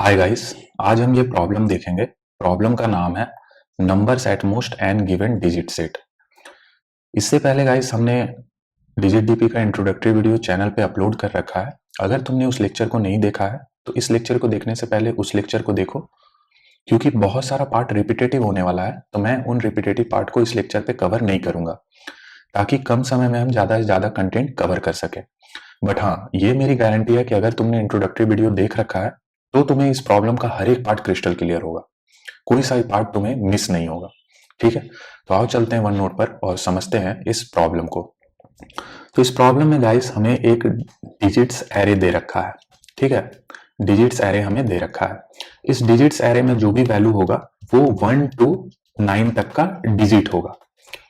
Hi guys, आज हम ये प्रॉब्लम देखेंगे। प्रॉब्लम का नाम है numbers at most N given digit set. इससे पहले गाइस हमने डिजिट डीपी का इंट्रोडक्टरी वीडियो चैनल पे अपलोड कर रखा है। अगर तुमने उस लेक्चर को नहीं देखा है तो इस लेक्चर को देखने से पहले उस लेक्चर को देखो, क्योंकि बहुत सारा पार्ट रिपीटेटिव होने वाला है। तो मैं उन रिपीटेटिव पार्ट को इस लेक्चर पे कवर नहीं करूंगा, ताकि कम समय में हम ज्यादा से ज्यादा कंटेंट कवर कर सके। बट हाँ, ये मेरी गारंटी है कि अगर तुमने इंट्रोडक्टरी वीडियो देख रखा है तो तुम्हें इस प्रॉब्लम का हर एक पार्ट क्रिस्टल क्लियर होगा, कोई सा पार्ट तुम्हें मिस नहीं होगा। ठीक है, तो आओ चलते हैं वन नोट पर और समझते हैं इस प्रॉब्लम को। तो इस प्रॉब्लम में गाइस हमें एक डिजिट्स एरे दे रखा है। ठीक है, डिजिट्स एरे हमें दे रखा है। इस डिजिट्स एरे में जो भी वैल्यू होगा वो 1 to 9 तक का डिजिट होगा।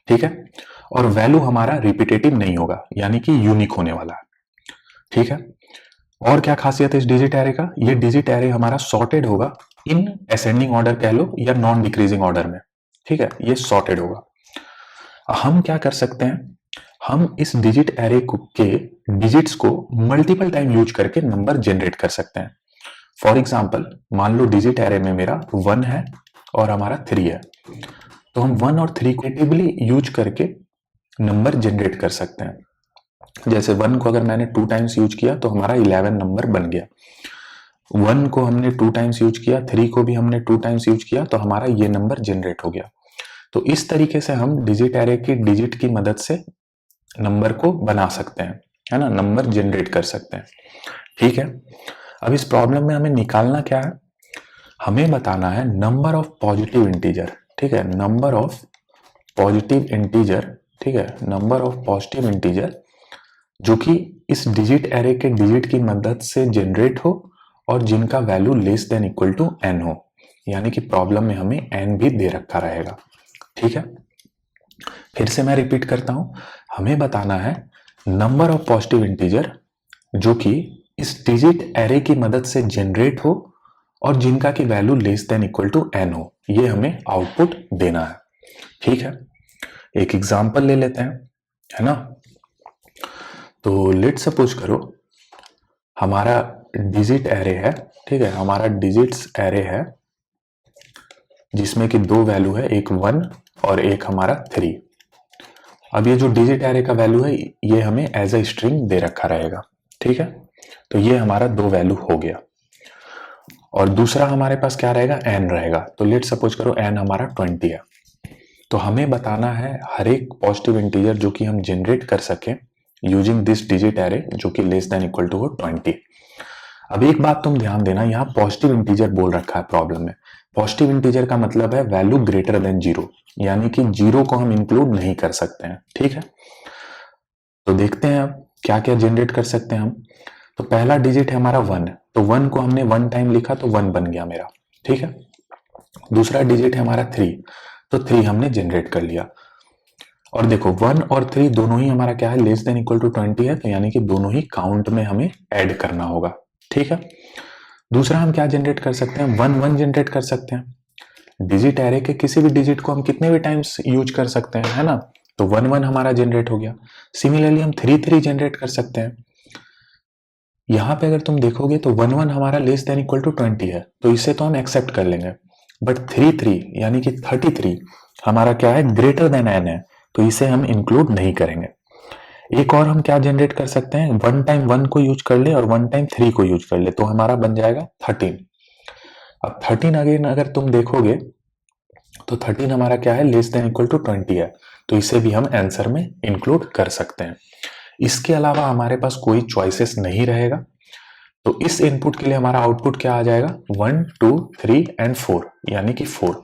ठीक है, और वैल्यू हमारा रिपीटेटिव नहीं होगा, यानी कि यूनिक होने वाला है। ठीक है, और क्या खासियत है इस डिजिट एरे का? ये डिजिट एरे हमारा सॉर्टेड होगा इन असेंडिंग ऑर्डर कह लो या नॉन डिक्रीजिंग ऑर्डर में। ठीक है, ये सॉर्टेड होगा। हम क्या कर सकते हैं, हम इस डिजिट एरे के डिजिट्स को मल्टीपल टाइम यूज करके नंबर जनरेट कर सकते हैं। फॉर एग्जाम्पल, मान लो डिजिट एरे में मेरा 1 है और हमारा 3 है, तो हम 1 और 3 को एक्टिवली यूज करके नंबर जनरेट कर सकते हैं। जैसे 1 को अगर मैंने 2 टाइम्स यूज किया तो हमारा 11 नंबर बन गया। 1 को हमने 2 टाइम्स यूज किया, 3 को भी हमने 2 टाइम्स यूज किया, तो हमारा ये नंबर जनरेट हो गया। तो इस तरीके से हम डिजिट एरे की डिजिट की मदद से नंबर को बना सकते हैं, है ना, नंबर जनरेट कर सकते हैं। ठीक है, अब इस प्रॉब्लम में हमें निकालना क्या है, हमें बताना है नंबर ऑफ पॉजिटिव इंटीजर। ठीक है, नंबर ऑफ पॉजिटिव इंटीजर। ठीक है, नंबर ऑफ पॉजिटिव इंटीजर जो कि इस डिजिट एरे के डिजिट की मदद से जनरेट हो और जिनका value less than equal to n हो, यानी कि प्रॉब्लम में हमें n भी दे रखा रहेगा। ठीक है, फिर से मैं रिपीट करता हूं, हमें बताना है नंबर ऑफ पॉजिटिव इंटीजर जो कि इस डिजिट एरे की मदद से जनरेट हो और जिनका की value less than equal to n हो, ये हमें आउटपुट देना है। ठीक है, एक एग्जांपल ले लेते हैं, है ना। तो लेट सपोज करो हमारा डिजिट एरे है। ठीक है, हमारा डिजिट्स एरे है जिसमें कि 2 वैल्यू है, एक 1 और एक हमारा 3। अब ये जो डिजिट एरे का वैल्यू है ये हमें एज अ स्ट्रिंग दे रखा रहेगा। ठीक है, तो ये हमारा 2 वैल्यू हो गया और दूसरा हमारे पास क्या रहेगा, n रहेगा। तो लेट सपोज करो n हमारा 20 है। तो हमें बताना है हर एक पॉजिटिव इंटीजर जो कि हम जनरेट कर सकें यूजिंग दिस डिजिट एरे जो कि लेस देन इक्वल टू हो 20। अब एक बात तुम ध्यान देना, यहाँ पॉजिटिव इंटीजर बोल रखा है प्रॉब्लम में। पॉजिटिव इंटीजर का मतलब है वैल्यू ग्रेटर देन 0, यानी कि 0 को हम इंक्लूड नहीं कर सकते हैं। ठीक है, तो देखते हैं अब क्या क्या जनरेट कर सकते हैं हम। तो पहला डिजिट है हमारा 1, तो 1 को हमने 1 टाइम लिखा तो 1 बन गया मेरा। ठीक है, दूसरा डिजिट है हमारा 3, तो 3 हमने जनरेट कर लिया। और देखो 1 और 3 दोनों ही हमारा क्या है, लेस देन इक्वल टू 20 है, तो यानी कि दोनों ही काउंट में हमें ऐड करना होगा। ठीक है, दूसरा हम क्या जनरेट कर सकते हैं, 1 1 जनरेट कर सकते हैं। डिजिट एरे के किसी भी डिजिट को हम कितने भी टाइम्स यूज कर सकते हैं, है ना। तो 1 1 हमारा जनरेट हो गया। सिमिलरली हम 3 3 जनरेट कर सकते हैं। यहां पे अगर तुम देखोगे तो 1 1 हमारा लेस देन इक्वल टू 20 है, तो इसे तो हम एक्सेप्ट कर लेंगे। बट 3 3 यानी कि 33 हमारा क्या है, ग्रेटर देन n है, तो इसे हम इंक्लूड नहीं करेंगे। एक और हम क्या जनरेट कर सकते हैं, 1 टाइम 1 को यूज कर ले और 1 टाइम 3 को यूज कर ले, तो हमारा बन जाएगा 13। अब 13 अगेन अगर तुम देखोगे तो 13 हमारा क्या है, लेस देन इक्वल टू 20 है, तो इसे भी हम आंसर में इंक्लूड कर सकते हैं। इसके अलावा हमारे पास कोई चॉइसेस नहीं रहेगा, तो इस इनपुट के लिए हमारा आउटपुट क्या आ जाएगा, 1 2 3 एंड 4, यानी कि 4,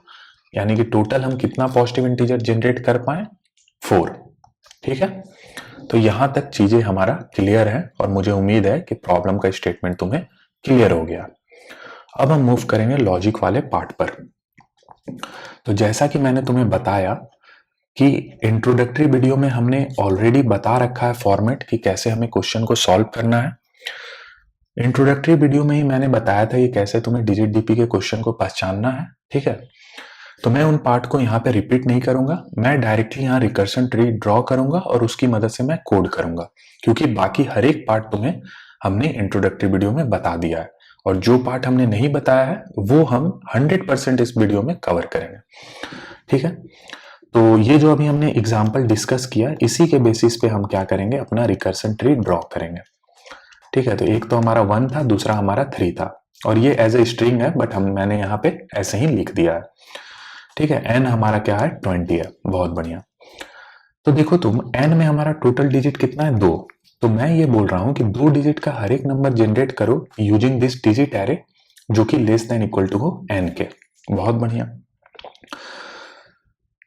यानी कि टोटल हम कितना पॉजिटिव इंटीजर जनरेट कर पाए, 4। ठीक है, तो यहां तक चीजें हमारा क्लियर है और मुझे उम्मीद है कि प्रॉब्लम का स्टेटमेंट तुम्हें क्लियर हो गया। अब हम मूव करेंगे लॉजिक वाले पार्ट पर। तो जैसा कि मैंने तुम्हें बताया कि इंट्रोडक्टरी वीडियो में हमने ऑलरेडी बता रखा है फॉर्मेट कि कैसे हमें क्वेश्चन को सॉल्व करना है। इंट्रोडक्टरी वीडियो में ही मैंने बताया था कि कैसे तुम्हें डिजिट डीपी के क्वेश्चन को पहचानना है। ठीक है, तो मैं उन पार्ट को यहाँ पे रिपीट नहीं करूंगा, मैं डायरेक्टली यहाँ रिकर्शन ट्री ड्रॉ करूंगा और उसकी मदद से मैं कोड करूंगा, क्योंकि बाकी हर एक पार्ट तुम्हें हमने इंट्रोडक्टरी वीडियो में बता दिया है और जो पार्ट हमने नहीं बताया है वो हम 100% इस वीडियो में कवर करेंगे। ठीक है, तो ये जो अभी हमने एग्जाम्पल डिस्कस किया, इसी के बेसिस पे हम क्या करेंगे, अपना रिकर्सन ट्री ड्रॉ करेंगे। ठीक है, तो एक तो हमारा 1 था, दूसरा हमारा 3 था, और ये एज ए स्ट्रिंग है, बट मैंने यहाँ पे ऐसे ही लिख दिया है। ठीक है, n हमारा क्या है, 20 है। बहुत बढ़िया। तो देखो तुम, n में हमारा टोटल डिजिट कितना है, 2। तो मैं ये बोल रहा हूं कि 2 डिजिट का हर एक नंबर जनरेट करो यूजिंग दिस डिजिट एरे, जो कि लेस देन इक्वल टू हो n के। बहुत बढ़िया।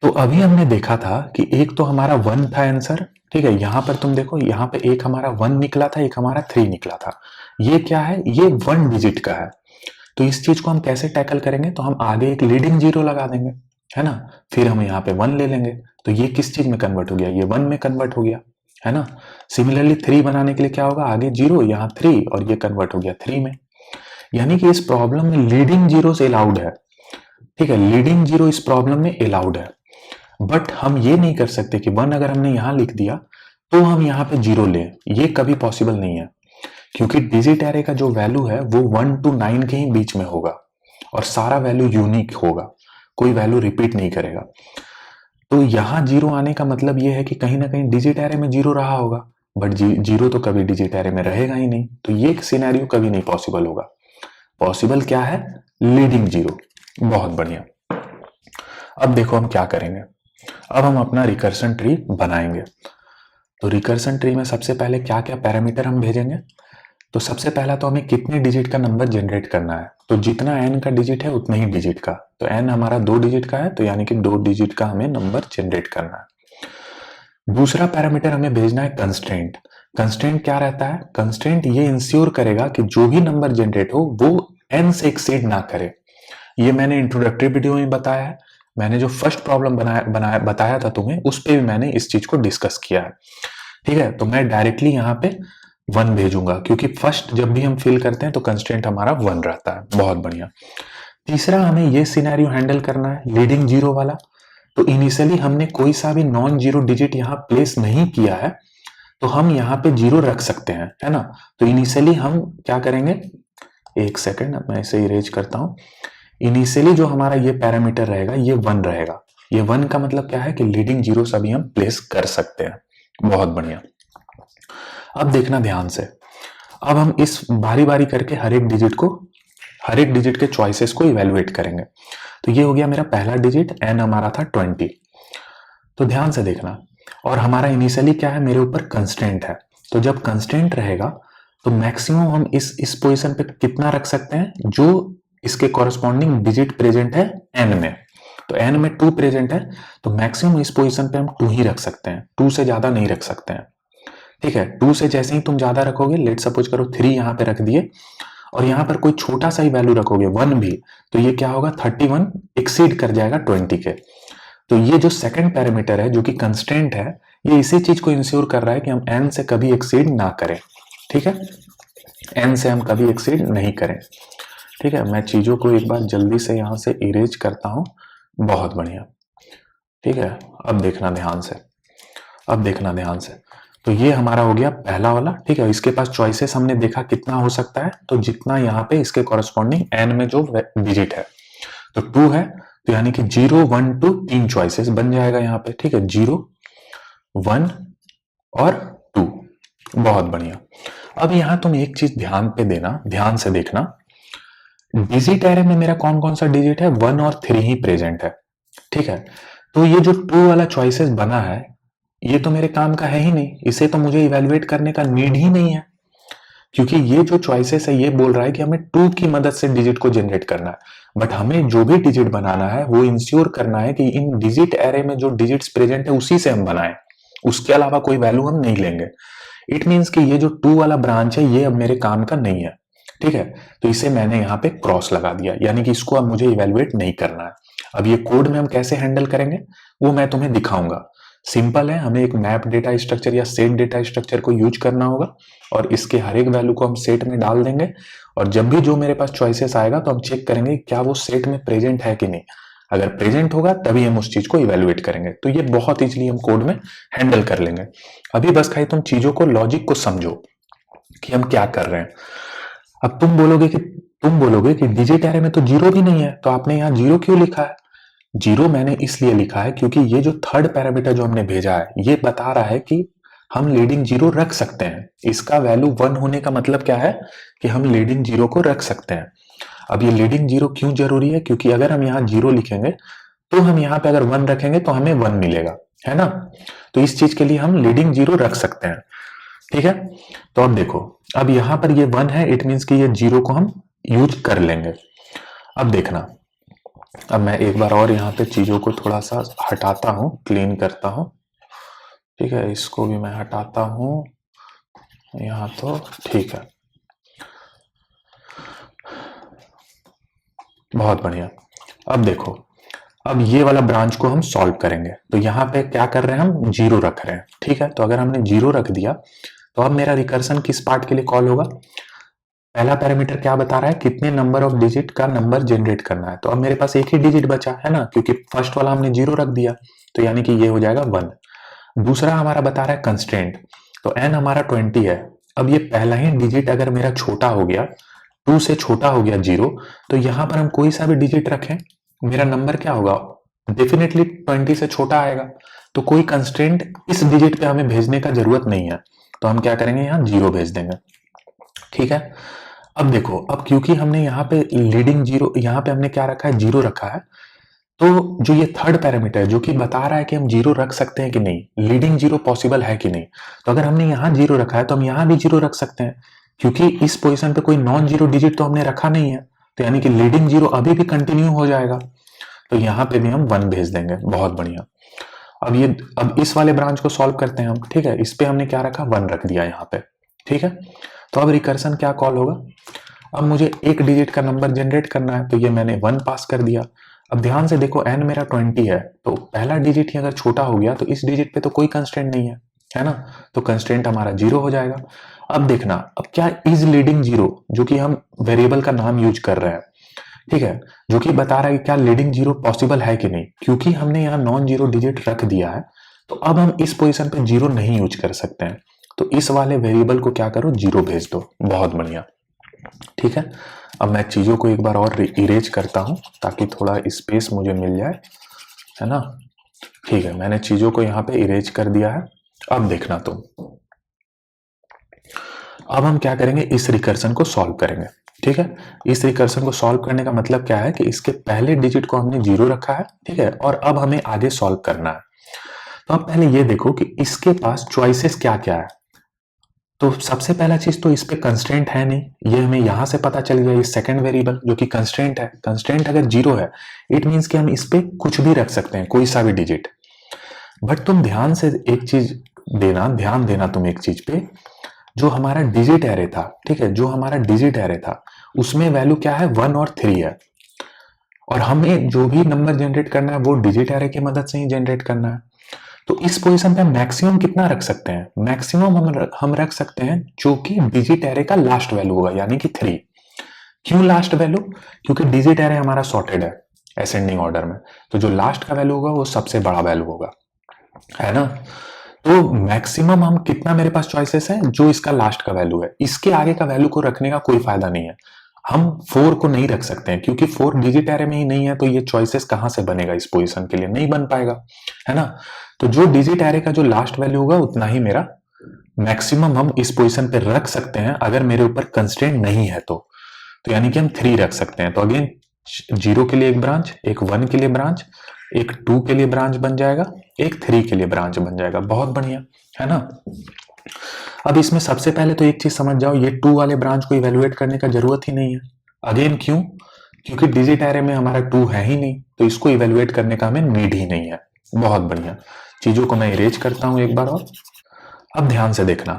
तो अभी हमने देखा था कि एक तो हमारा 1 था आंसर। ठीक है, यहां पर तुम देखो, यहां पे एक हमारा 1 निकला था, एक हमारा 3 निकला था। ये क्या है, ये 1 डिजिट का है। तो इस चीज को हम कैसे टैकल करेंगे, तो हम आगे एक लीडिंग जीरो लगा देंगे, है ना। फिर हम यहाँ पे 1 ले लेंगे, तो ये किस चीज में कन्वर्ट हो गया, ये 1 में कन्वर्ट हो गया, है ना। सिमिलरली 3 बनाने के लिए क्या होगा, आगे 0, यहाँ 3, और ये कन्वर्ट हो गया 3 में। यानी कि इस प्रॉब्लम में लीडिंग जीरो अलाउड है। ठीक है, लीडिंग जीरो इस प्रॉब्लम में अलाउड है, बट हम ये नहीं कर सकते कि 1 अगर हमने यहां लिख दिया तो हम यहाँ पे 0 लें, ये कभी पॉसिबल नहीं है, क्योंकि डिजिट एरे का जो वैल्यू है वो 1 to 9 के ही बीच में होगा, और सारा वैल्यू यूनिक होगा, कोई वैल्यू रिपीट नहीं करेगा। तो यहां 0 आने का मतलब ये है कि कहीं ना कहीं डिजिट एरे में 0 रहा होगा, बट 0 तो कभी डिजिट एरे में रहेगा ही नहीं, तो ये सिनेरियो कभी नहीं पॉसिबल होगा। पॉसिबल क्या है, लीडिंग जीरो। बहुत बढ़िया। अब देखो हम क्या करेंगे, अब हम अपना रिकर्सन ट्री बनाएंगे। तो रिकर्सन ट्री में सबसे पहले क्या क्या पैरामीटर हम भेजेंगे, तो सबसे पहला तो हमें कितने डिजिट का नंबर जनरेट करना है, तो जितना n का डिजिट है उतना ही डिजिट का, तो n हमारा 2 डिजिट का है, तो यानी कि 2 डिजिट का हमें नंबर जनरेट करना है। दूसरा पैरामीटर हमें भेजना है कंस्ट्रेंट। कंस्ट्रेंट क्या रहता है, कंस्ट्रेंट ये इंश्योर करेगा कि जो भी नंबर जनरेट हो वो n से एक्सीड ना करे। ये मैंने इंट्रोडक्टरी वीडियो में बताया है, मैंने जो फर्स्ट प्रॉब्लम बताया था तुम्हें, उस पे भी मैंने इस चीज को डिस्कस किया है। ठीक है, तो मैं डायरेक्टली यहाँ पे 1 भेजूंगा, क्योंकि फर्स्ट जब भी हम फिल करते हैं तो कंस्ट्रेंट हमारा 1 रहता है। बहुत बढ़िया। तीसरा, हमें ये सिनेरियो हैंडल करना है लीडिंग जीरो वाला। तो इनिशियली हमने कोई सा भी नॉन जीरो डिजिट यहाँ प्लेस नहीं किया है, तो हम यहाँ पे 0 रख सकते हैं, है ना। तो इनिशियली हम क्या करेंगे, एक सेकेंड मैं इसे इरेज करता हूं। इनिशियली जो हमारा ये पैरामीटर रहेगा ये 1 रहेगा। ये 1 का मतलब क्या है कि लीडिंग जीरो सभी हम प्लेस कर सकते हैं। बहुत बढ़िया। अब देखना ध्यान से, अब हम इस बारी बारी करके हर एक डिजिट के चॉइसेस को इवेलुएट करेंगे। तो ये हो गया मेरा पहला डिजिट, n हमारा था 20। तो ध्यान से देखना, और हमारा इनिशियली क्या है, मेरे ऊपर कंस्ट्रेंट है। तो जब कंस्ट्रेंट रहेगा तो मैक्सिमम हम इस पोजीशन पे कितना रख सकते हैं, जो इसके कॉरेस्पॉन्डिंग डिजिट प्रेजेंट है n में। तो n में 2 प्रेजेंट है, तो मैक्सिमम इस पोजीशन पे हम 2 ही रख सकते हैं, 2 से ज्यादा नहीं रख सकते हैं। ठीक है, 2 से जैसे ही तुम ज्यादा रखोगे, लेट सपोज करो 3 यहाँ पे रख दिए, और यहाँ पर कोई छोटा सा ही वैल्यू रखोगे 1 भी, तो ये क्या होगा, 31 एक्सीड कर जाएगा 20 के। तो ये जो सेकंड पैरामीटर है जो कि कंस्ट्रेंट है, ये इसी चीज को इंश्योर कर रहा है कि हम n से कभी एक्सीड ना करें। ठीक है, n से हम कभी एक्सीड नहीं करें। ठीक है, मैं चीजों को एक बार जल्दी से यहां से इरेज करता हूं। बहुत बढ़िया। ठीक है, अब देखना ध्यान से, तो ये हमारा हो गया पहला वाला। ठीक है, इसके पास चॉइसेस हमने देखा कितना हो सकता है, तो जितना यहाँ पे इसके कॉरेस्पॉन्डिंग n में जो डिजिट है, तो 2 है, तो यानी कि 0 1 2 3 चॉइसेस बन जाएगा यहाँ पे। ठीक है, 0 1 और 2। बहुत बढ़िया। अब यहाँ तुम एक चीज ध्यान से देखना, डिजिट एरे में मेरा कौन कौन सा डिजिट है, 1 और 3 ही प्रेजेंट है। ठीक है, तो ये जो 2 वाला चॉइसेस बना है, ये तो मेरे काम का है ही नहीं, इसे तो मुझे इवेलुएट करने का नीड ही नहीं है, क्योंकि ये जो चॉइसेस है ये बोल रहा है कि हमें 2 की मदद से डिजिट को जनरेट करना है। बट हमें जो भी डिजिट बनाना है वो इंश्योर करना है कि इन डिजिट एरे में जो डिजिट्स प्रेजेंट है उसी से हम बनाएं, उसके अलावा कोई वैल्यू हम नहीं लेंगे। इट मीन्स कि ये जो 2 वाला ब्रांच है ये अब मेरे काम का नहीं है। ठीक है, तो इसे मैंने यहाँ पे क्रॉस लगा दिया, यानी कि इसको अब मुझे इवेलुएट नहीं करना है। अब ये कोड में हम कैसे हैंडल करेंगे वो मैं तुम्हें दिखाऊंगा। सिंपल है, हमें एक मैप डेटा स्ट्रक्चर या सेट डेटा स्ट्रक्चर को यूज करना होगा, और इसके हर एक वैल्यू को हम सेट में डाल देंगे, और जब भी जो मेरे पास चॉइसेस आएगा तो हम चेक करेंगे क्या वो सेट में प्रेजेंट है कि नहीं। अगर प्रेजेंट होगा तभी हम उस चीज को इवेलुएट करेंगे। तो ये बहुत इजीली हम कोड में हैंडल कर लेंगे। अभी बस खाली तुम चीजों को, लॉजिक को समझो कि हम क्या कर रहे हैं। अब तुम बोलोगे कि तुम बोलोगे कि डिजिट एरे में तो जीरो भी नहीं है, तो आपने यहाँ जीरो क्यों लिखा है? जीरो मैंने इसलिए लिखा है क्योंकि ये जो थर्ड पैरामीटर जो हमने भेजा है ये बता रहा है कि हम लीडिंग जीरो रख सकते हैं। इसका वैल्यू 1 होने का मतलब क्या है कि हम लीडिंग जीरो को रख सकते हैं। अब ये लीडिंग जीरो क्यों जरूरी है? क्योंकि अगर हम यहाँ जीरो लिखेंगे तो हम यहाँ पे अगर 1 रखेंगे तो हमें 1 मिलेगा, है ना? तो इस चीज के लिए हम लीडिंग जीरो रख सकते हैं, ठीक है? तो अब देखो, अब यहाँ पर ये 1 है, इट मीन्स कि ये जीरो को हम यूज कर लेंगे। अब देखना, अब मैं एक बार और यहाँ पे चीजों को थोड़ा सा हटाता हूँ, क्लीन करता हूँ, ठीक है? इसको भी मैं हटाता हूँ यहाँ, तो ठीक है, बहुत बढ़िया। अब देखो, अब ये वाला ब्रांच को हम सॉल्व करेंगे, तो यहाँ पे क्या कर रहे हैं, हम जीरो रख रहे हैं, ठीक है? तो अगर हमने जीरो रख दिया तो अब मेरा रिकर्सन किस पार्ट के लिए कॉल होगा? पहला पैरामीटर क्या बता रहा है, कितने नंबर ऑफ डिजिट का नंबर जनरेट करना है। तो अब मेरे पास एक ही डिजिट बचा है ना, क्योंकि फर्स्ट वाला हमने जीरो रख दिया, तो यानी कि ये हो जाएगा 1। दूसरा हमारा बता रहा है कंस्ट्रेंट, तो n हमारा 20 है। अब ये पहला ही डिजिट अगर मेरा छोटा हो गया, 2 से छोटा हो गया जीरो, तो यहां पर हम कोई सा भी डिजिट रखें, मेरा नंबर क्या होगा? डेफिनेटली 20 से छोटा आएगा। तो कोई कंस्ट्रेंट इस डिजिट पे हमें भेजने का जरूरत नहीं है, तो हम क्या करेंगे, यहाँ जीरो भेज देंगे, ठीक है? अब देखो, अब क्योंकि हमने यहाँ पे लीडिंग जीरो, यहाँ पे हमने क्या रखा है, जीरो रखा है, तो जो ये थर्ड पैरामीटर है जो कि बता रहा है कि हम जीरो रख सकते हैं कि नहीं, लीडिंग जीरो पॉसिबल है कि नहीं, तो अगर हमने यहाँ जीरो रखा है तो हम यहाँ भी जीरो रख सकते हैं, क्योंकि इस पोजीशन पे कोई नॉन जीरो डिजिट तो हमने रखा नहीं है, तो यानी कि लीडिंग जीरो अभी भी कंटिन्यू हो जाएगा, तो यहाँ पे भी हम 1 भेज देंगे। बहुत बढ़िया। अब इस वाले ब्रांच को सॉल्व करते हैं हम, ठीक है? इस पे हमने क्या रखा, 1 रख दिया यहाँ पे, ठीक है? तो अब रिकर्सन क्या कॉल होगा? अब मुझे एक डिजिट का नंबर जनरेट करना है, तो ये मैंने 1 पास कर दिया। अब ध्यान से देखो, n मेरा 20 है, तो पहला डिजिट ही अगर छोटा हो गया तो इस डिजिट पे तो कोई कंस्ट्रेंट नहीं है ना? तो कंस्ट्रेंट हमारा जीरो हो जाएगा। अब देखना, अब क्या इज लीडिंग जीरो, जो कि हम वेरिएबल का नाम यूज कर रहे हैं, ठीक है, जो कि बता रहा है कि क्या लीडिंग जीरो पॉसिबल है कि नहीं, क्योंकि हमने यहाँ नॉन जीरो डिजिट रख दिया है, तो अब हम इस पोजीशन पे जीरो नहीं यूज कर सकते हैं, तो इस वाले वेरिएबल को क्या करो, जीरो भेज दो। बहुत बढ़िया, ठीक है? अब मैं चीजों को एक बार और इरेज करता हूं ताकि थोड़ा स्पेस मुझे मिल जाए, है ना? ठीक है, मैंने चीजों को यहाँ पे इरेज कर दिया है। अब देखना तुम, अब हम क्या करेंगे, इस रिकर्सन को सॉल्व करेंगे, ठीक है? इस रिकर्सन को सॉल्व करने का मतलब क्या है कि इसके पहले डिजिट को हमने जीरो रखा है, ठीक है, और अब हमें आगे सॉल्व करना है। तो अब पहले ये देखो कि इसके पास चॉइसेस क्या क्या है। तो सबसे पहला चीज तो इस पे कंस्ट्रेंट है नहीं, ये हमें यहां से पता चल गया, ये सेकंड वेरिएबल जो कि कंस्ट्रेंट है, कंस्ट्रेंट अगर जीरो है इट मींस कि हम इस पे कुछ भी रख सकते हैं, कोई सा भी डिजिट। बट तुम ध्यान से एक चीज देना, ध्यान देना तुम एक चीज पे, जो हमारा डिजिट एरे था, ठीक है, जो हमारा डिजिट एरे था उसमें वैल्यू क्या है, 1 और 3 है, और हमें जो भी नंबर जनरेट करना है वो डिजिट एरे की मदद से ही जनरेट करना है। तो इस पोजीशन पे मैक्सिमम कितना रख सकते हैं? मैक्सिमम हम रख सकते हैं जो कि डिजिट एरे का लास्ट वैल्यू होगा, यानी कि 3। क्यों लास्ट वैल्यू? क्योंकि डिजिट एरे हमारा सॉर्टेड है असेंडिंग ऑर्डर में, तो जो लास्ट का वैल्यू होगा वो सबसे बड़ा वैल्यू होगा, है ना? तो मैक्सिमम हम कितना, मेरे पास चॉइसेस है, जो इसका लास्ट का वैल्यू है, इसके आगे का वैल्यू को रखने का कोई फायदा नहीं है। हम 4 को नहीं रख सकते हैं क्योंकि 4 डिजिट एरे में ही नहीं है, तो ये चॉइसेस कहां से बनेगा, इस पोजीशन के लिए नहीं बन पाएगा, है ना? तो जो डिजिट एरे का जो लास्ट वैल्यू होगा उतना ही मेरा मैक्सिमम हम इस पोजीशन पे रख सकते हैं, अगर मेरे ऊपर कंस्ट्रेंट नहीं है तो यानी कि हम 3 रख सकते हैं। तो अगेन 0 के लिए एक ब्रांच, एक 1 के लिए ब्रांच, एक 2 के लिए ब्रांच बन जाएगा, एक 3 के लिए ब्रांच बन जाएगा। बहुत बढ़िया, है ना? अब इसमें सबसे पहले तो एक चीज समझ जाओ, ये 2 वाले ब्रांच को इवेलुएट करने का जरूरत ही नहीं है। अगेन क्यों? क्योंकि डिजिट एरे में हमारा 2 है ही नहीं, तो इसको इवेलुएट करने का हमें नीड ही नहीं है। बहुत बढ़िया, चीजों को मैं इरेज करता हूं एक बार और। अब ध्यान से देखना,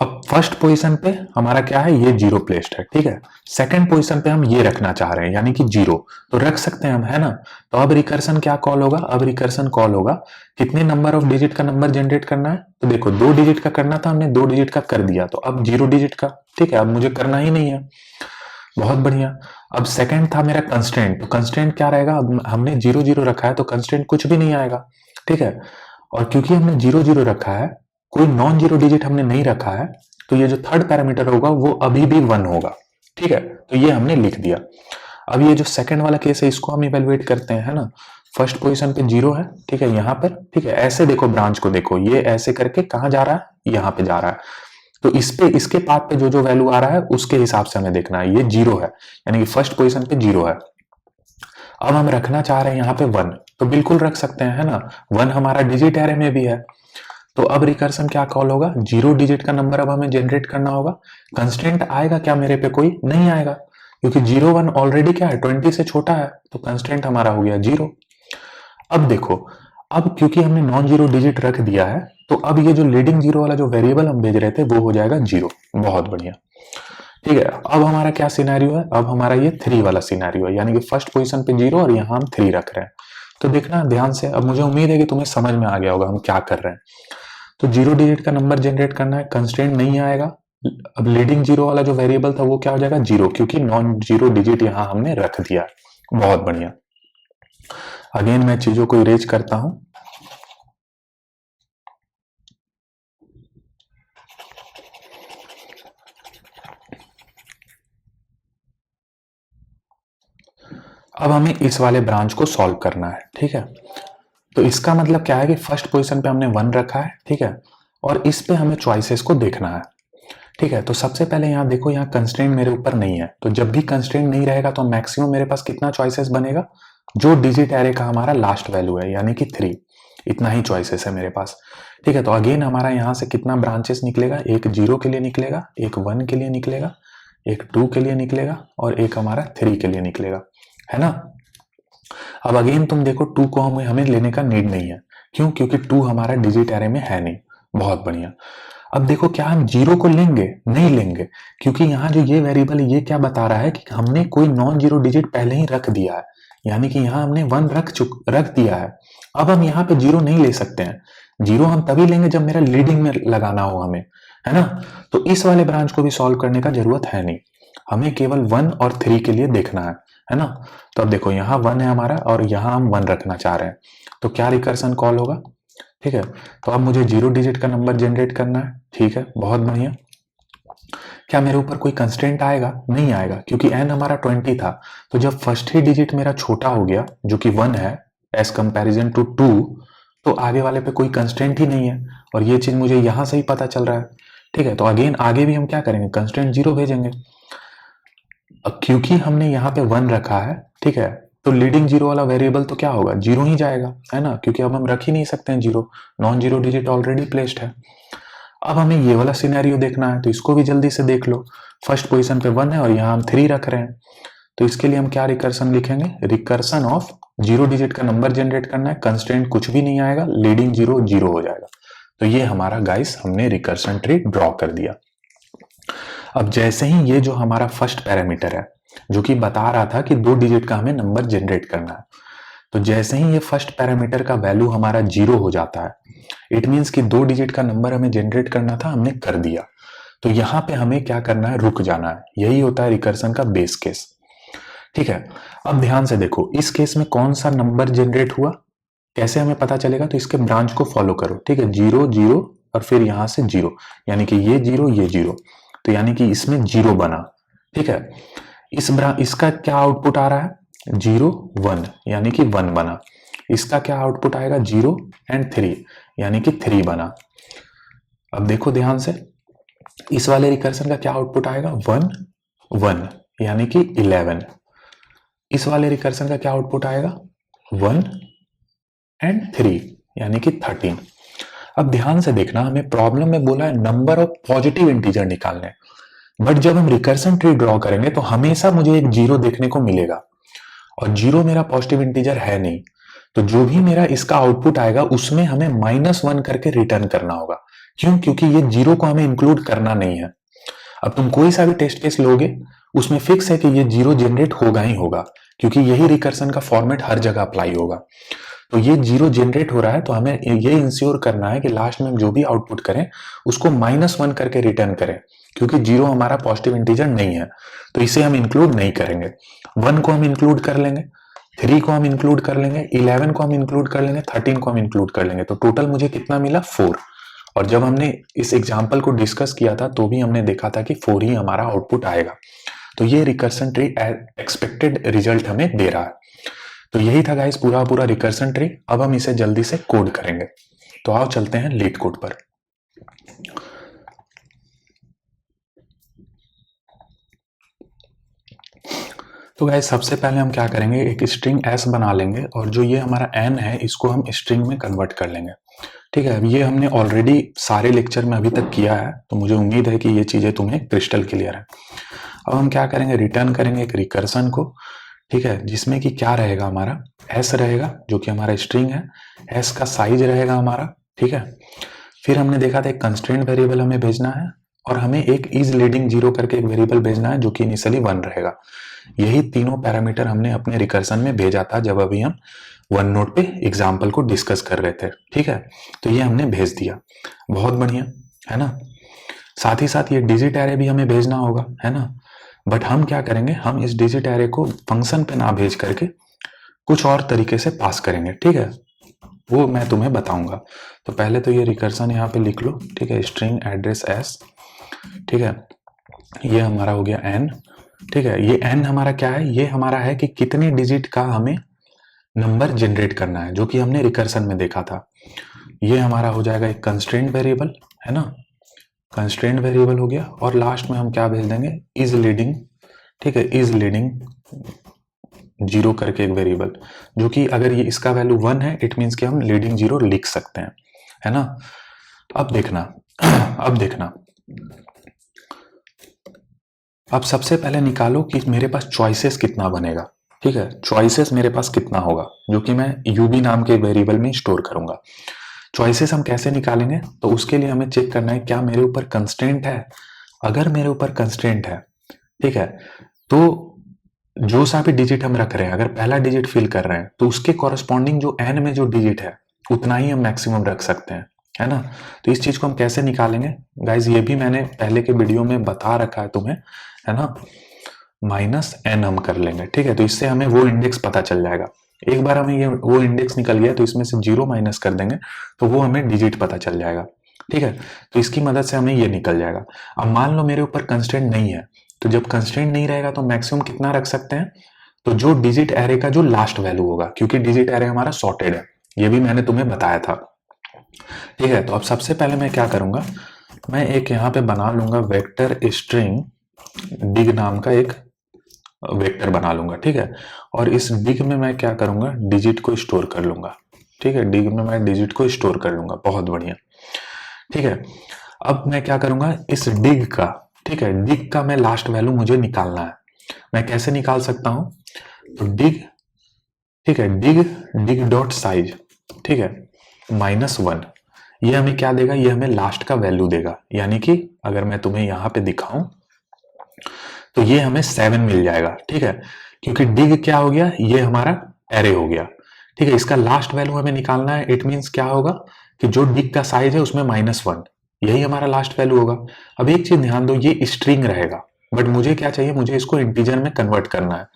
अब फर्स्ट पोजीशन पे हमारा क्या है, ये जीरो प्लेस्ड है, ठीक है? सेकंड पोजीशन पे हम ये रखना चाह रहे हैं, यानी कि जीरो, तो रख सकते हैं हम, है ना? तो अब रिकर्सन क्या कॉल होगा? अब रिकर्सन कॉल होगा कितने नंबर ऑफ डिजिट का नंबर जनरेट करना है, तो देखो 2 डिजिट का करना था, हमने 2 डिजिट का कर दिया, तो अब 0 डिजिट का, ठीक है, अब मुझे करना ही नहीं है। बहुत बढ़िया। अब सेकंड था मेरा कंस्ट्रेंट, तो कंस्ट्रेंट क्या रहेगा, अब हमने 0 0 रखा है तो कंस्ट्रेंट कुछ भी नहीं आएगा, ठीक है? और क्योंकि हमने 0 0 रखा है, कोई नॉन जीरो डिजिट हमने नहीं रखा है, तो ये जो थर्ड पैरामीटर होगा वो अभी भी 1 होगा, ठीक है, तो ये हमने लिख दिया। अब ये जो सेकंड वाला केस है इसको हम इवेलुएट करते हैं, है ना। फर्स्ट पोजीशन पे 0 है, ठीक है, यहाँ पर, ठीक है, ऐसे देखो ब्रांच को, देखो ये ऐसे करके कहाँ जा रहा है, यहाँ पे जा रहा है। तो इस पे, इसके पाथ पे जो जो वैल्यू आ रहा है उसके हिसाब से हमें देखना है। ये 0 है, यानी कि फर्स्ट पोजीशन पे 0 है। अब हम रखना चाह रहे हैं यहाँ पे 1, तो बिल्कुल रख सकते हैं, है ना। 1 हमारा डिजिट एरे में भी है। तो अब रिकर्सन क्या कॉल होगा, 0 डिजिट का नंबर अब हमें जनरेट करना होगा। कंस्टेंट आएगा क्या मेरे पे, कोई नहीं आएगा, क्योंकि 0 1 ऑलरेडी क्या है, 20 से छोटा है, तो कंस्टेंट हमारा हो गया 0। अब देखो, अब क्योंकि हमने नॉन जीरो डिजिट रख दिया है, तो अब ये जो लीडिंग जीरो वाला जो वेरिएबल हम भेज रहे थे वो हो जाएगा 0। बहुत बढ़िया, ठीक है। अब हमारा क्या सिनेरियो है, अब हमारा ये 3 वाला सिनेरियो है, यानी कि फर्स्ट पोजीशन पे 0 और यहाँ हम 3 रख रहे हैं। तो देखना ध्यान से, अब मुझे उम्मीद है कि तुम्हें समझ में आ गया होगा हम क्या कर रहे हैं। तो 0 डिजिट का नंबर जनरेट करना है, कंस्टेंट नहीं आएगा। अब लीडिंग जीरो वाला जो वेरिएबल था वो क्या हो जाएगा 0, क्योंकि नॉन जीरो डिजिट यहां हमने रख दिया है। बहुत बढ़िया। अगेन मैं चीजों को इरेज करता हूं। अब हमें इस वाले ब्रांच को सॉल्व करना है, ठीक है। तो इसका मतलब क्या है कि फर्स्ट पोजीशन पे हमने 1 रखा है, ठीक है, और इस पे हमें चॉइसेस को देखना है, ठीक है। तो सबसे पहले यहाँ देखो, यहाँ कंस्ट्रेंट मेरे ऊपर नहीं है, तो जब भी कंस्ट्रेंट नहीं रहेगा तो मैक्सिमम मेरे पास कितना चॉइसेस बनेगा, जो डिजिट एरे का हमारा लास्ट वैल्यू है, यानी कि 3, इतना ही चॉइसेस है मेरे पास, ठीक है। तो अगेन हमारा यहाँ से कितना ब्रांचेस निकलेगा, एक 0 के लिए निकलेगा, एक 1 के लिए निकलेगा, एक 2 के लिए निकलेगा और एक हमारा 3 के लिए निकलेगा, है ना। अब अगेन तुम देखो 2 को हमें लेने का नीड नहीं है, क्यों, क्योंकि 2 हमारा डिजिट एरे में है नहीं। बहुत बढ़िया। अब देखो क्या हम 0 को लेंगे, नहीं लेंगे, क्योंकि यहाँ जो ये वेरिएबल ये क्या बता रहा है कि हमने कोई नॉन जीरो डिजिट पहले ही रख दिया है, यानी कि यहाँ हमने 1 रख दिया है। अब हम यहाँ पे 0 नहीं ले सकते हैं, 0 हम तभी लेंगे जब मेरा लीडिंग में लगाना हो हमें, है ना। तो इस वाले ब्रांच को भी सॉल्व करने का जरूरत है नहीं, हमें केवल 1 और 3 के लिए देखना है ना। तो अब देखो यहाँ 1 है हमारा और यहाँ हम 1 रखना चाह रहे हैं, तो क्या रिकर्सन कॉल होगा, ठीक है। तो अब मुझे 0 डिजिट का नंबर जनरेट करना है, ठीक है, बहुत बढ़िया। क्या मेरे ऊपर कोई कंस्टेंट आएगा, नहीं आएगा, क्योंकि n हमारा 20 था। तो जब फर्स्ट ही डिजिट मेरा छोटा हो गया जो कि 1 है एज कंपैरिजन टू 2, तो आगे वाले पे कोई कंस्टेंट ही नहीं है, और ये चीज मुझे यहां से ही पता चल रहा है, ठीक है। तो अगेन आगे भी हम क्या करेंगे, कंस्टेंट 0 भेजेंगे। अब क्योंकि हमने यहाँ पे 1 रखा है, ठीक है, तो लीडिंग जीरो वाला वेरिएबल तो क्या होगा, 0 ही जाएगा, है ना, क्योंकि अब हम रख ही नहीं सकते हैं 0, non zero digit already placed है। अब हमें ये वाला सिनेरियो देखना है, तो इसको भी जल्दी से देख लो। फर्स्ट पोजीशन पे 1 है और यहाँ हम 3 रख रहे हैं, तो इसके लिए हम क्या रिकर्सन लिखेंगे, रिकर्सन ऑफ 0 डिजिट का नंबर जनरेट करना है, कंस्टेंट कुछ भी नहीं आएगा, लीडिंग जीरो 0 हो जाएगा। तो ये हमारा गाइस हमने रिकर्सन ट्री ड्रॉ कर दिया। अब जैसे ही ये जो हमारा फर्स्ट पैरामीटर है जो कि बता रहा था कि 2 डिजिट का हमें नंबर जनरेट करना है, तो जैसे ही ये फर्स्ट पैरामीटर का वैल्यू हमारा 0 हो जाता है, इट मींस कि 2 डिजिट का नंबर हमें जनरेट करना था, हमने कर दिया। तो यहाँ पे हमें क्या करना है, रुक जाना है। यही होता है रिकर्सन का बेस केस, ठीक है। अब ध्यान से देखो इस केस में कौन सा नंबर जनरेट हुआ, कैसे हमें पता चलेगा, तो इसके ब्रांच को फॉलो करो, ठीक है। 0 0 और फिर यहां से 0, यानी कि ये 0 ये 0, तो यानी कि इसमें 0 बना, ठीक है। इसका क्या आउटपुट आ रहा है, 0 1, यानी कि 1 बना। इसका क्या आउटपुट आएगा, 0 एंड 3, यानी कि 3 बना। अब देखो ध्यान से, इस वाले रिकर्सन का क्या आउटपुट आएगा, 1 1, यानी कि 11। इस वाले रिकर्सन का क्या आउटपुट आएगा, 1 एंड 3, यानी कि 13। अब ध्यान से देखना, हमें प्रॉब्लम में बोला है नंबर ऑफ पॉजिटिव इंटीजर निकालने, बट जब हम रिकर्सन ट्री ड्रॉ करेंगे तो हमेशा मुझे एक 0 देखने को मिलेगा, और 0 मेरा पॉजिटिव इंटीजर है नहीं, तो जो भी मेरा इसका आउटपुट आएगा उसमें हमें -1 करके रिटर्न करना होगा। क्यों, क्योंकि ये 0 को हमें इंक्लूड करना नहीं है। अब तुम कोई सा भी टेस्ट केस लोगे उसमें फिक्स है कि ये 0 जनरेट होगा ही होगा, क्योंकि यही रिकर्सन का फॉर्मेट हर जगह अप्लाई होगा। तो ये 0 जनरेट हो रहा है, तो हमें ये इंश्योर करना है कि लास्ट में हम जो भी आउटपुट करें उसको -1 करके रिटर्न करें, क्योंकि 0 हमारा पॉजिटिव इंटीजर नहीं है, तो इसे हम इंक्लूड नहीं करेंगे। 1 को हम इंक्लूड कर लेंगे, 3 को हम इंक्लूड कर लेंगे, 11 को हम इंक्लूड कर लेंगे, 13 को हम इंक्लूड कर लेंगे, तो टोटल मुझे कितना मिला, 4। और जब हमने इस एग्जाम्पल को डिस्कस किया था तो भी हमने देखा था कि 4 ही हमारा आउटपुट आएगा। तो ये रिकर्सन ट्री एक्सपेक्टेड रिजल्ट हमें दे रहा है। तो यही था गाइस पूरा पूरा रिकर्सन ट्री। अब हम इसे जल्दी से कोड करेंगे। तो आओ चलते हैं लीड कोड पर। तो गाइस सबसे पहले हम क्या करेंगे, एक स्ट्रिंग s बना लेंगे और जो ये हमारा n है इसको हम स्ट्रिंग में कन्वर्ट कर लेंगे। ठीक है, ये हमने ऑलरेडी सारे लेक्चर में अभी तक किया है, तो मुझे उम्मीद है कि ये चीजें तुम्हें क्रिस्टल क्लियर है। अब हम क्या करेंगे, रिटर्न करेंगे एक रिकर्सन को। ठीक है, जिसमें कि क्या रहेगा, हमारा s रहेगा जो कि हमारा स्ट्रिंग है, s का साइज रहेगा हमारा। ठीक है, फिर हमने देखा था एक कंस्ट्रेंट वेरिएबल हमें भेजना है और हमें एक इज लीडिंग जीरो करके एक वेरिएबल भेजना है जो कि इनिशियली 1 रहेगा। यही तीनों पैरामीटर हमने अपने रिकर्सन में भेजा था जब अभी हम वन नोट पे एग्जाम्पल को डिस्कस कर रहे थे। ठीक है, तो ये हमने भेज दिया, बहुत बढ़िया है ना। साथ ही साथ ये डिजिट एरे भी हमें भेजना होगा, है ना। बट हम क्या करेंगे, हम इस डिजिट एरे को फंक्शन पे ना भेज करके कुछ और तरीके से पास करेंगे। ठीक है, वो मैं तुम्हें बताऊंगा। तो पहले तो ये रिकर्सन यहाँ पे लिख लो। ठीक है, स्ट्रिंग एड्रेस s। ठीक है, ये हमारा हो गया n। ठीक है, ये n हमारा क्या है, ये हमारा है कि कितने डिजिट का हमें नंबर जनरेट करना है, जो कि हमने रिकर्सन में देखा था। ये हमारा हो जाएगा एक कंस्ट्रेंट वेरिएबल, है ना, कंस्ट्रेंट वेरिएबल हो गया। और लास्ट में हम क्या भेज देंगे, इज लीडिंग। ठीक है, इज लीडिंग जीरो करके एक वेरिएबल, जो कि अगर ये इसका वैल्यू 1 है इट मीन्स कि हम लीडिंग जीरो लिख सकते हैं, है ना। अब देखना अब देखना, अब सबसे पहले निकालो कि मेरे पास चॉइसेस कितना बनेगा। ठीक है, चॉइसेस मेरे पास कितना होगा, जो कि मैं यूबी नाम के वेरिएबल में स्टोर करूंगा। चॉइसेस हम कैसे निकालेंगे, तो उसके लिए हमें चेक करना है क्या मेरे ऊपर कंस्ट्रेंट है। अगर मेरे ऊपर कंस्ट्रेंट है, ठीक है, तो जो सा भी डिजिट हम रख रहे हैं, अगर पहला डिजिट फिल कर रहे हैं तो उसके कॉरस्पॉन्डिंग जो एन में जो डिजिट है उतना ही हम मैक्सिमम रख सकते हैं, है ना। तो इस चीज को हम कैसे निकालेंगे गाइज, ये भी मैंने पहले के वीडियो में बता रखा है तुम्हें, है ना। -n हम कर लेंगे। ठीक है, तो इससे हमें वो इंडेक्स पता चल जाएगा। एक बार हमें ये वो इंडेक्स निकल गया तो इसमें से 0 माइनस कर देंगे तो वो हमें डिजिट पता चल जाएगा। ठीक है, तो इसकी मदद से हमें ये निकल जाएगा। अब मान लो मेरे ऊपर कंस्ट्रेंट नहीं है, तो जब कंस्ट्रेंट नहीं रहेगा तो मैक्सिमम कितना रख सकते हैं, तो जो डिजिट एरे का जो लास्ट वैल्यू होगा, क्योंकि डिजिट एरे हमारा सॉर्टेड है, ये भी मैंने तुम्हें बताया था। ठीक है, तो अब सबसे पहले मैं क्या करूंगा, मैं एक यहाँ पे बना लूंगा वेक्टर स्ट्रिंग डिग नाम का एक वेक्टर बना लूंगा। ठीक है, और इस डिग में मैं क्या करूंगा, डिजिट को स्टोर कर लूंगा। ठीक है, डिग में मैं डिजिट को स्टोर कर लूंगा, बहुत बढ़िया। ठीक है, अब मैं क्या करूंगा, इस डिग का, ठीक है, डिग का मैं लास्ट वैल्यू मुझे निकालना है। मैं कैसे निकाल सकता हूं, तो डिग, ठीक है, डिग डॉट साइज, ठीक है, -1, ये हमें क्या देगा, ये हमें लास्ट का वैल्यू देगा। यानी कि अगर मैं तुम्हें यहां पे दिखाऊं तो ये हमें 7 मिल जाएगा। ठीक है, क्योंकि डिग क्या हो गया, ये हमारा एरे हो गया। ठीक है, इसका लास्ट वैल्यू हमें निकालना है। इट मींस क्या होगा कि जो डिग का साइज है उसमें -1, यही हमारा लास्ट वैल्यू होगा। अब एक चीज ध्यान दो, ये स्ट्रिंग रहेगा, बट मुझे क्या चाहिए, मुझे इसको इंटीजर में कन्वर्ट करना है।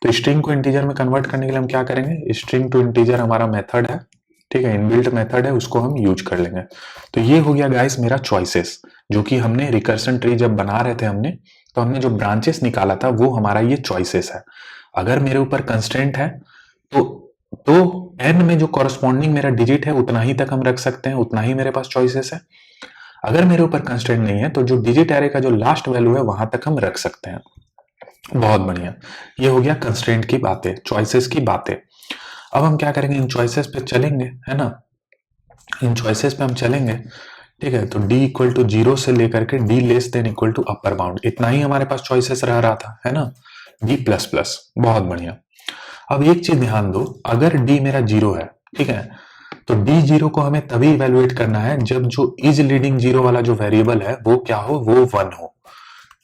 तो स्ट्रिंग को इंटीजर में कन्वर्ट करने के लिए हम क्या करेंगे, स्ट्रिंग टू इंटीजर हमारा मेथड है। ठीक है, इनबिल्ट मेथड है, उसको हम यूज कर लेंगे। तो ये हो गया गाइस मेरा चॉइसेस, जो कि हमने रिकर्सन ट्री जब बना रहे थे हमने, तो हमने जो ब्रांचेस निकाला था वो हमारा ये चॉइसेस है। अगर मेरे ऊपर कंस्ट्रेंट है तो n में जो कॉरस्पॉन्डिंग मेरा डिजिट है उतना ही तक हम रख सकते हैं, उतना ही मेरे पास चॉइसेस है। अगर मेरे ऊपर कंस्ट्रेंट नहीं है तो जो डिजिट एरे का जो लास्ट वैल्यू है वहां तक हम रख सकते हैं। बहुत बढ़िया, ये हो गया कंस्ट्रेंट की बातें, चॉइसेस की बातें। अब हम क्या करेंगे, इन चॉइसेस पे चलेंगे, है ना, इन चॉइसेस पे हम चलेंगे। ठीक है, तो d इक्वल टू 0 से लेकर के d less than equal to upper bound, इतना ही हमारे पास चॉइसेस रह रहा था, है ना, d++। बहुत बढ़िया। अब एक चीज ध्यान दो, अगर d मेरा 0 है, ठीक है, तो d0 को हमें तभी इवेलुएट करना है जब जो इज लीडिंग जीरो वाला जो वेरिएबल है वो क्या हो, वो 1 हो।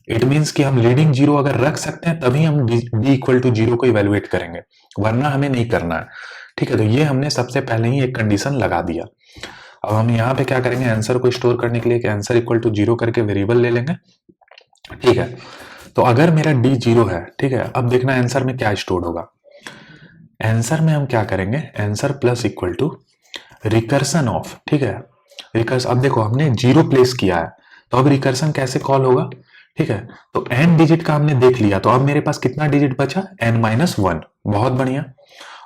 इट मींस कि हम लीडिंग जीरो अगर रख सकते हैं तभी हम d इक्वल टू 0 को इवेलुएट करेंगे, वरना हमें नहीं करना है। ठीक है, तो ये हमने सबसे पहले ही एक कंडीशन लगा दिया। अब हम यहाँ पे क्या करेंगे, आंसर को स्टोर करने के लिए आंसर इक्वल टू 0 करके वेरिएबल ले लेंगे। ठीक है, तो अगर मेरा d 0 है, ठीक है, अब देखना आंसर में क्या स्टोर होगा। आंसर में हम क्या करेंगे, answer plus equal to recursion of, ठीक है, रिकर्स। अब देखो हमने 0 प्लेस किया है, तो अब रिकर्सन कैसे कॉल होगा, ठीक है, तो n डिजिट का हमने देख लिया, तो अब मेरे पास कितना डिजिट बचा, n-1। बहुत बढ़िया।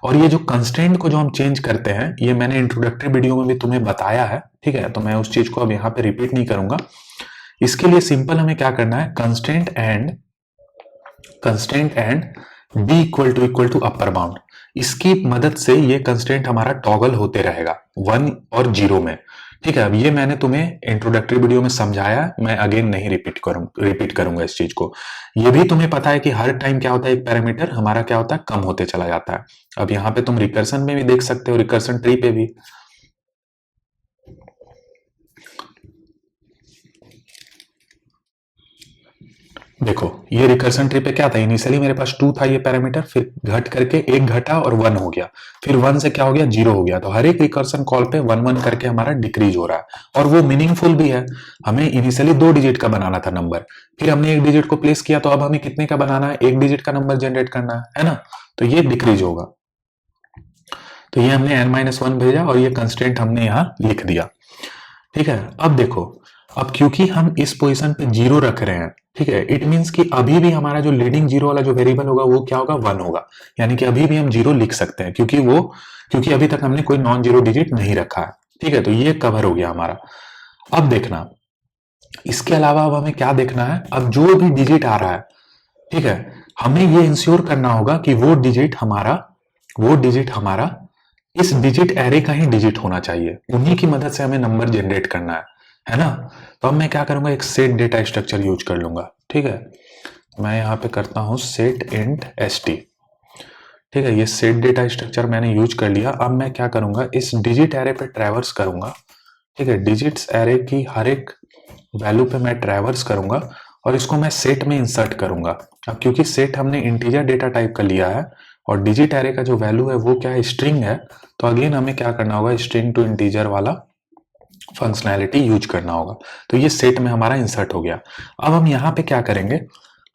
और ये जो कंस्ट्रेंट को जो हम चेंज करते हैं, ये मैंने इंट्रोडक्टरी वीडियो में भी तुम्हें बताया है, ठीक है, तो मैं उस चीज को अब यहाँ पे रिपीट नहीं करूंगा। इसके लिए सिंपल हमें क्या करना है, constraint and b equal to upper bound, इसकी मदद से ये कंस्ट्रेंट हमारा टॉगल होते रहेगा 1 और 0 में। ठीक है, अब ये मैंने तुम्हें इंट्रोडक्टरी वीडियो में समझाया, मैं अगेन नहीं रिपीट करूंगा इस चीज को। ये भी तुम्हें पता है कि हर टाइम क्या होता है, एक पैरामीटर हमारा क्या होता है, कम होते चला जाता है। अब यहाँ पे तुम रिकर्सन में भी देख सकते हो, रिकर्सन ट्री पे भी। देखो ये रिकर्सन ट्री पे क्या था, इनिशियली मेरे पास 2 था ये पैरामीटर, फिर घट करके 1 घटा और 1 हो गया, फिर 1 से क्या हो गया, 0 हो गया। तो हर एक रिकर्सन कॉल पे 1 1 करके हमारा डिक्रीज हो रहा है, और वो मीनिंगफुल भी है। हमें इनिशियली 2 डिजिट का बनाना था नंबर, फिर हमने 1 डिजिट को प्लेस किया, तो अब हमें कितने का बनाना है, 1 डिजिट का नंबर जनरेट करना है ना, तो ये डिक्रीज होगा। तो ये हमने n-1 भेजा और ये कंस्टेंट हमने यहाँ लिख दिया। ठीक है, अब देखो, अब क्योंकि हम इस पोजीशन पे 0 रख रहे हैं, ठीक है, इट मींस कि अभी भी हमारा जो लीडिंग 0 वाला जो वेरिएबल होगा वो क्या होगा, 1 होगा। यानी कि अभी भी हम 0 लिख सकते हैं, क्योंकि अभी तक हमने कोई नॉन जीरो डिजिट नहीं रखा है। ठीक है, तो ये कवर हो गया हमारा। अब देखना, इसके अलावा अब हमें क्या देखना है, अब जो भी डिजिट आ रहा है, ठीक है, हमें ये इंश्योर करना होगा कि वो डिजिट हमारा इस डिजिट एरे का ही डिजिट होना चाहिए, उन्हीं की मदद से हमें नंबर जनरेट करना है ना। तो अब मैं क्या करूंगा, एक सेट डेटा स्ट्रक्चर यूज कर लूंगा। ठीक है, मैं यहाँ पे करता हूँ सेट इंट st। ठीक है, ये सेट डेटा स्ट्रक्चर मैंने यूज कर लिया। अब मैं क्या करूंगा, इस डिजिट एरे पे ट्रैवर्स करूंगा। ठीक है, डिजिट्स एरे की हर एक वैल्यू पे मैं ट्रैवर्स करूंगा और इसको मैं सेट में इंसर्ट करूंगा। अब क्योंकि सेट हमने इंटीजर डेटा टाइप का लिया है और डिजिट एरे का जो वैल्यू है वो क्या है, स्ट्रिंग है, तो अगेन हमें क्या करना होगा, स्ट्रिंग टू इंटीजर वाला फंक्शनैलिटी यूज करना होगा। तो ये सेट में हमारा इंसर्ट हो गया। अब हम यहाँ पे क्या करेंगे,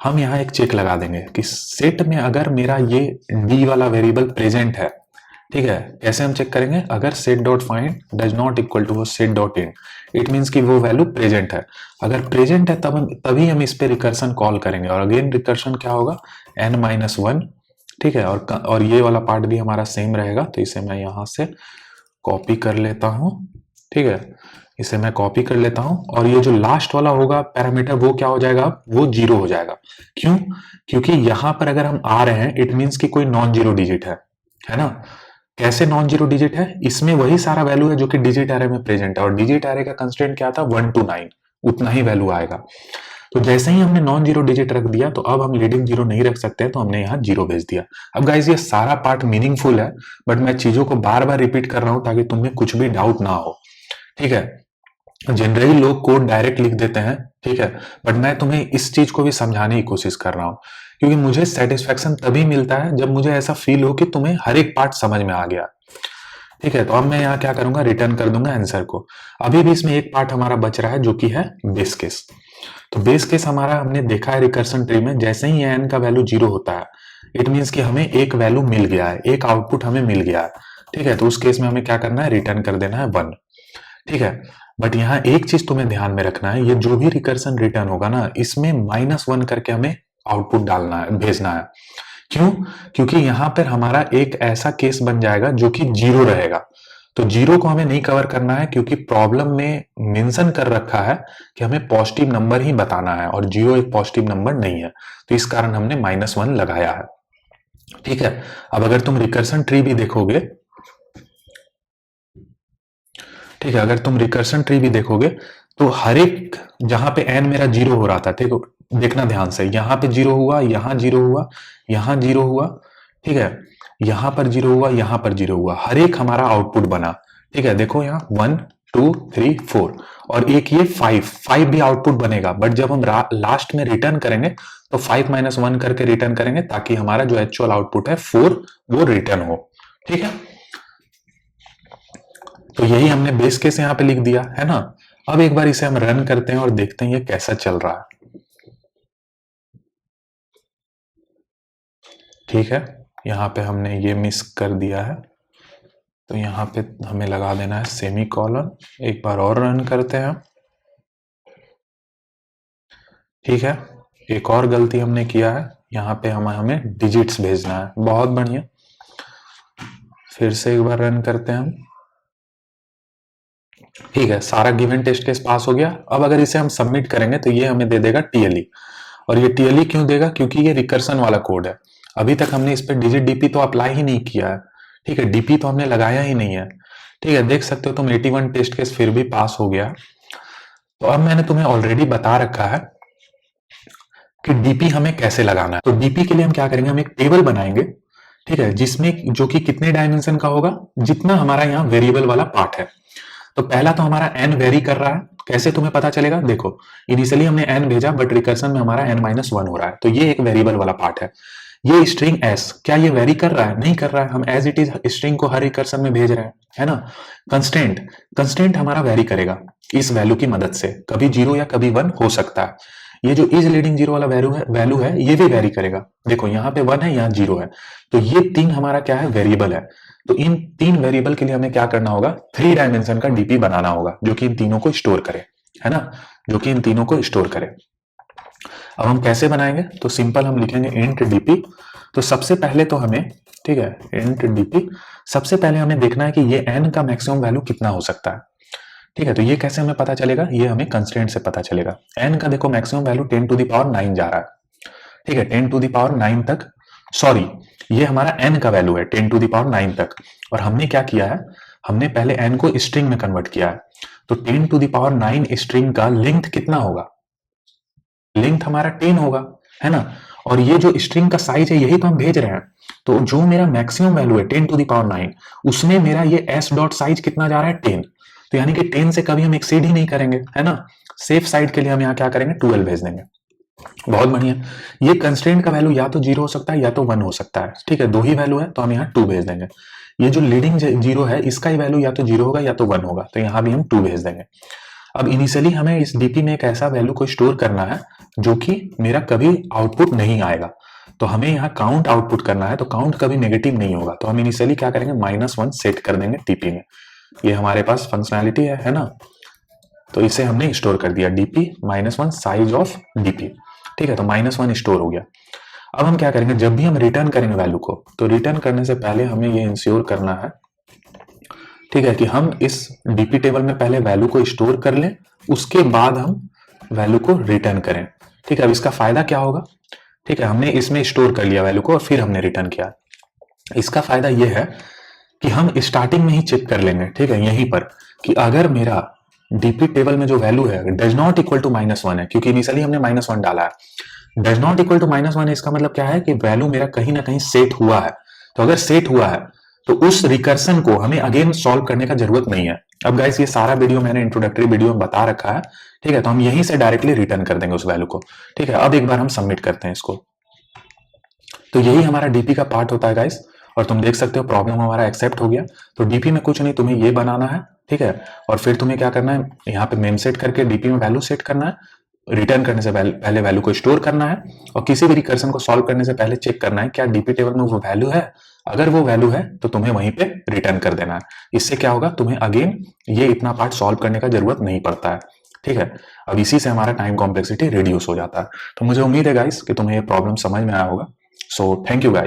हम यहाँ एक चेक लगा देंगे कि सेट में अगर मेरा ये डी वाला वेरिएबल प्रेजेंट है, ठीक है, कैसे हम चेक करेंगे, अगर set dot find does not equal to set dot in, it means कि वो वैल्यू प्रेजेंट है। अगर प्रेजेंट है तभी हम इस पे रिकर्सन कॉल करेंगे, और अगेन रिकर्सन क्या होगा, n-1। ठीक है, और ये वाला पार्ट भी हमारा सेम रहेगा, तो इसे मैं यहाँ से कॉपी कर लेता हूँ। ठीक है, इसे मैं कॉपी कर लेता हूं, और ये जो लास्ट वाला होगा पैरामीटर वो क्या हो जाएगा, वो 0 हो जाएगा। क्यों, क्योंकि यहां पर अगर हम आ रहे हैं, इट मीन्स कि कोई नॉन जीरो डिजिट है ना। कैसे नॉन जीरो डिजिट है, इसमें वही सारा वैल्यू है जो कि डिजिट एरे में प्रेजेंट है, और डिजिट एरे का कंस्टेंट क्या था, 1 to 9, उतना ही वैल्यू आएगा। तो जैसे ही हमने नॉन जीरो डिजिट रख दिया, तो अब हम लीडिंग जीरो नहीं रख सकते हैं, तो हमने यहाँ 0 भेज दिया। अब गाइज ये सारा पार्ट मीनिंगफुल है, बट मैं चीजों को बार बार रिपीट कर रहा हूं ताकि तुम्हें कुछ भी डाउट ना हो। ठीक है, जनरली लोग कोड डायरेक्ट लिख देते हैं, ठीक है, बट मैं तुम्हें इस चीज को भी समझाने की कोशिश कर रहा हूं, क्योंकि मुझे सेटिस्फेक्शन तभी मिलता है जब मुझे ऐसा फील हो कि तुम्हें हर एक पार्ट समझ में आ गया। ठीक है, तो अब मैं यहाँ क्या करूंगा, रिटर्न कर दूंगा आंसर को। अभी भी इसमें एक पार्ट हमारा बच रहा है जो कि है बेस केस। तो बेस केस हमारा हमने देखा है रिकर्सन ट्री में, जैसे ही n का वैल्यू 0 होता है, इट मीन्स कि हमें एक वैल्यू मिल गया है, एक आउटपुट हमें मिल गया है। ठीक है, तो उस केस में हमें क्या करना है, रिटर्न कर देना है 1। ठीक है, बट यहाँ एक चीज तुम्हें ध्यान में रखना है, ये जो भी रिकर्सन रिटर्न होगा ना, इसमें -1 करके हमें आउटपुट डालना है, भेजना है। क्यों, क्योंकि यहाँ पर हमारा एक ऐसा केस बन जाएगा जो कि 0 रहेगा। तो 0 को हमें नहीं कवर करना है, क्योंकि प्रॉब्लम में मेंशन कर रखा है कि हमें पॉजिटिव नंबर ही बताना है, और 0 एक पॉजिटिव नंबर नहीं है, तो इस कारण हमने -1 लगाया है। ठीक है, अब अगर तुम रिकर्सन ट्री भी देखोगे, ठीक है, अगर तुम रिकर्सन ट्री भी देखोगे, तो हर एक जहां पे n मेरा 0 हो रहा था, देखो देखना ध्यान से, यहाँ पे 0 हुआ, यहाँ 0 हुआ, यहाँ 0 हुआ, ठीक है, यहाँ पर 0 हुआ, यहाँ पर 0 हुआ, हर एक हमारा आउटपुट बना। ठीक है, देखो यहाँ 1 2 3 4, और एक ये 5 भी आउटपुट बनेगा, बट जब हम लास्ट में रिटर्न करेंगे तो 5 -1 करके रिटर्न करेंगे, ताकि हमारा जो एक्चुअल आउटपुट है 4 वो रिटर्न हो। ठीक है, तो यही हमने बेस केस यहाँ पे लिख दिया है ना। अब एक बार इसे हम रन करते हैं और देखते हैं ये कैसा चल रहा है। ठीक है, यहाँ पे हमने ये मिस कर दिया है, तो यहाँ पे हमें लगा देना है सेमी कॉलन। एक बार और रन करते हैं। ठीक है, एक और गलती हमने किया है, यहाँ पे हमें डिजिट्स भेजना है। बहुत बढ़िया, फिर से एक बार रन करते हैं हम। ठीक है, सारा गिवन टेस्ट केस पास हो गया। अब अगर इसे हम सबमिट करेंगे तो ये हमें दे देगा टीएलई। और ये टीएलई क्यों देगा? क्योंकि ये रिकर्सन वाला कोड है। अभी तक हमने इस पे डिजिट डीपी तो अप्लाई ही नहीं किया है। ठीक है, डीपी तो हमने लगाया ही नहीं है। ठीक है, देख सकते हो तुम 81 टेस्ट केस फिर भी पास हो गया। तो अब मैंने तुम्हें ऑलरेडी बता रखा है कि डीपी हमें कैसे लगाना है। तो डीपी के लिए हम क्या करेंगे, हम एक टेबल बनाएंगे, ठीक है, जिसमें जो कि कितने डायमेंशन का होगा, जितना हमारा यहाँ वेरिएबल वाला पार्ट है। तो पहला तो हमारा एन वेरी कर रहा है। कैसे तुम्हें पता चलेगा? देखो, इनिशियली हमने एन भेजा बट रिकर्सन में हमारा n-1 हो रहा है, तो ये एक वेरिएबल वाला पार्ट है। ये स्ट्रिंग एस, क्या ये वेरी कर रहा है? नहीं कर रहा है। हम एज इट इज स्ट्रिंग को हर रिकर्सन में भेज रहे हैं, है ना। कंस्टेंट, कंस्टेंट हमारा वेरी करेगा इस वैल्यू की मदद से, कभी 0 या कभी 1 हो सकता है। ये जो इज लीडिंग 0 वाला वैल्यू है ये भी वेरी करेगा। देखो यहाँ पे 1 है, यहाँ 0 है, तो ये 3 हमारा क्या है, वेरिएबल है। तो इन 3 वेरिएबल के लिए हमें क्या करना होगा, 3 डायमेंशन का डीपी बनाना होगा जो कि इन तीनों को स्टोर करे, है ना, जो कि इन तीनों को स्टोर करे। अब हम कैसे बनाएंगे? तो सिंपल हम लिखेंगे इंट डीपी। तो सबसे पहले तो हमें, ठीक है, इंट डीपी, सबसे पहले हमें देखना है कि ये n का मैक्सिमम वैल्यू कितना हो सकता है। ठीक है, तो ये कैसे हमें पता चलेगा? ये हमें कंस्ट्रेंट से पता चलेगा। n का देखो मैक्सिमम वैल्यू 10⁹ जा रहा है। ठीक है, 10⁹ तक, सॉरी, ये हमारा n का वैल्यू है 10⁹ तक। और हमने क्या किया है, हमने पहले n को स्ट्रिंग में कन्वर्ट किया है। तो 10⁹ स्ट्रिंग का लेंथ कितना होगा? लेंथ हमारा 10 होगा, है ना। और ये जो स्ट्रिंग का साइज है यही तो हम भेज रहे हैं। तो जो मेरा मैक्सिमम वैल्यू है 10⁹, उसमें मेरा ये s डॉट साइज कितना जा रहा है? 10। तो यानी कि 10 से कभी हम एक्सीड ही नहीं करेंगे, है ना। सेफ साइड के लिए हम यहाँ क्या करेंगे, 12 भेज देंगे। बहुत बढ़िया। ये कंस्ट्रेंट का वैल्यू या तो 0 हो सकता है या तो 1 हो सकता है। ठीक है, दो ही वैल्यू है तो हम यहाँ 2 भेज देंगे। ये जो लीडिंग 0 है इसका ही वैल्यू या तो 0 होगा या तो 1 होगा, तो यहाँ भी हम 2 भेज देंगे। अब इनिशियली हमें इस डीपी में एक ऐसा वैल्यू को स्टोर करना है जो कि मेरा कभी आउटपुट नहीं आएगा। तो हमें यहाँ काउंट आउटपुट करना है, तो काउंट कभी नेगेटिव नहीं होगा। तो हम इनिशियली क्या करेंगे, -1 सेट कर देंगे डीपी में। ये हमारे पास फंक्शनैलिटी है ना। तो इसे हमने स्टोर कर दिया, डीपी -1 साइज ऑफ डीपी। ठीक है, तो -1 स्टोर हो गया। अब हम क्या करेंगे, जब भी हम रिटर्न करेंगे वैल्यू को, तो रिटर्न करने से पहले हमें ये इंश्योर करना है, ठीक है, कि हम इस डीपी टेबल में पहले वैल्यू को स्टोर कर लें, उसके बाद हम वैल्यू को रिटर्न करें। ठीक है, अब इसका फायदा क्या होगा? ठीक है, हमने इसमें स्टोर कर लिया वैल्यू को और फिर हमने रिटर्न किया। इसका फायदा यह है कि हम स्टार्टिंग में ही चेक कर लेंगे, ठीक है, यहीं पर, कि अगर मेरा डीपी टेबल में जो वैल्यू है डज नॉट इक्वल टू -1 है, क्योंकि इनिशियली हमने -1 डाला है। डज नॉट इक्वल टू -1 इसका मतलब क्या है कि वैल्यू मेरा कहीं ना कहीं सेट हुआ है। तो अगर सेट हुआ है तो उस रिकर्सन को हमें अगेन सॉल्व करने का जरूरत नहीं है। अब गाइस ये सारा वीडियो मैंने इंट्रोडक्टरी वीडियो में बता रखा है, ठीक है, तो हम यहीं से डायरेक्टली रिटर्न कर देंगे उस वैल्यू को। ठीक है, अब एक बार हम सबमिट करते हैं इसको। तो यही हमारा डीपी का पार्ट होता है गाइस, और तुम देख सकते हो प्रॉब्लम हमारा एक्सेप्ट हो गया। तो डीपी में कुछ नहीं, तुम्हें ये बनाना है, ठीक है, और फिर तुम्हें क्या करना है, यहाँ पे मेम सेट करके डीपी में वैल्यू सेट करना है, रिटर्न करने से पहले वैल्यू को स्टोर करना है, और किसी भी रिकर्सन को सॉल्व करने से पहले चेक करना है क्या डीपी टेबल में वो वैल्यू है। अगर वो वैल्यू है तो तुम्हें वहीं पे रिटर्न कर देना है। इससे क्या होगा, तुम्हें अगेन ये इतना पार्ट सॉल्व करने का जरूरत नहीं पड़ता है। ठीक है, अब इसी से हमारा टाइम कॉम्प्लेक्सिटी रिड्यूस हो जाता है। तो मुझे उम्मीद है गाइस कि तुम्हें ये प्रॉब्लम समझ में आया होगा। So thank you guys.